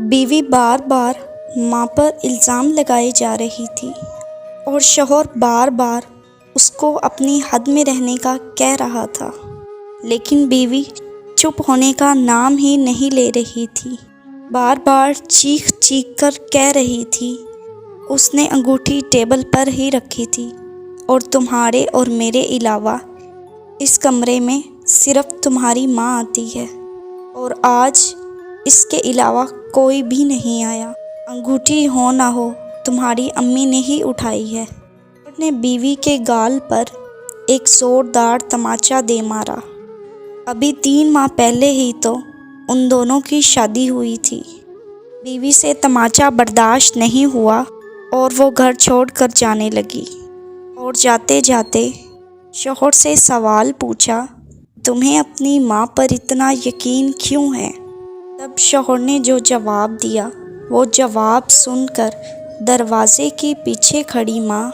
بیوی بار بار ماں پر الزام لگائے جا رہی تھی اور شوہر بار بار اس کو اپنی حد میں رہنے کا کہہ رہا تھا، لیکن بیوی چپ ہونے کا نام ہی نہیں لے رہی تھی۔ بار بار چیخ چیخ کر کہہ رہی تھی، اس نے انگوٹھی ٹیبل پر ہی رکھی تھی اور تمہارے اور میرے علاوہ اس کمرے میں صرف تمہاری ماں آتی ہے اور آج اس کے علاوہ کوئی بھی نہیں آیا۔ انگوٹھی ہو نہ ہو تمہاری امی نے ہی اٹھائی ہے۔ شوہر نے بیوی کے گال پر ایک زوردار تماچا دے مارا۔ ابھی 3 ماہ پہلے ہی تو ان دونوں کی شادی ہوئی تھی۔ بیوی سے تماچا برداشت نہیں ہوا اور وہ گھر چھوڑ کر جانے لگی اور جاتے جاتے شوہر سے سوال پوچھا، تمہیں اپنی ماں پر اتنا یقین کیوں ہے؟ تب شوہر نے جو جواب دیا، وہ جواب سن کر دروازے کے پیچھے کھڑی ماں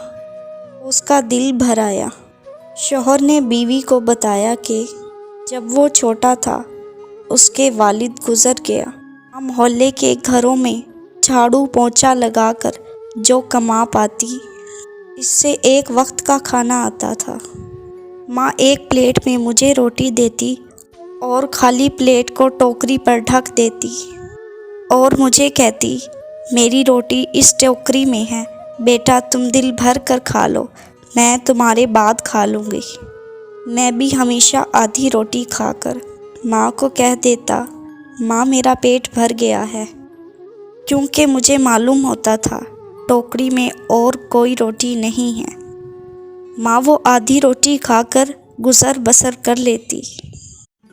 اس کا دل بھر آیا۔ شوہر نے بیوی کو بتایا کہ جب وہ چھوٹا تھا اس کے والد گزر گیا۔ ماں محلے کے گھروں میں جھاڑو پونچھا لگا کر جو کما پاتی، اس سے ایک وقت کا کھانا آتا تھا۔ ماں ایک پلیٹ میں مجھے روٹی دیتی اور خالی پلیٹ کو ٹوکری پر ڈھک دیتی اور مجھے کہتی، میری روٹی اس ٹوکری میں ہے، بیٹا تم دل بھر کر کھا لو، میں تمہارے بعد کھا لوں گی۔ میں بھی ہمیشہ آدھی روٹی کھا کر ماں کو کہہ دیتا، ماں میرا پیٹ بھر گیا ہے، کیونکہ مجھے معلوم ہوتا تھا ٹوکری میں اور کوئی روٹی نہیں ہے۔ ماں وہ آدھی روٹی کھا کر گزر بسر کر لیتی۔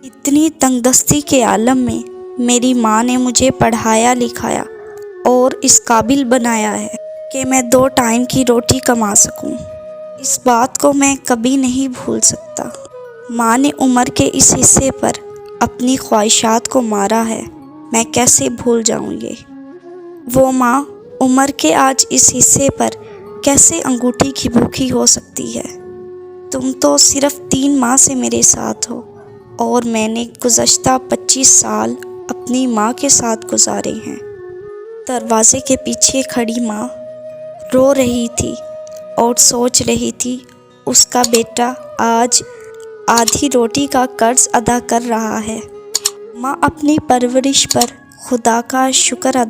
اتنی تنگ دستی کے عالم میں میری ماں نے مجھے پڑھایا لکھایا اور اس قابل بنایا ہے کہ میں 2 ٹائم کی روٹی کما سکوں۔ اس بات کو میں کبھی نہیں بھول سکتا۔ ماں نے عمر کے اس حصے پر اپنی خواہشات کو مارا ہے، میں کیسے بھول جاؤں یہ؟ وہ ماں عمر کے آج اس حصے پر کیسے انگوٹھی کی بھوکی ہو سکتی ہے؟ تم تو صرف 3 ماہ سے میرے ساتھ ہو اور میں نے گزشتہ 25 سال اپنی ماں کے ساتھ گزارے ہیں۔ دروازے کے پیچھے کھڑی ماں رو رہی تھی اور سوچ رہی تھی، اس کا بیٹا آج آدھی روٹی کا قرض ادا کر رہا ہے۔ ماں اپنی پرورش پر خدا کا شکر ادا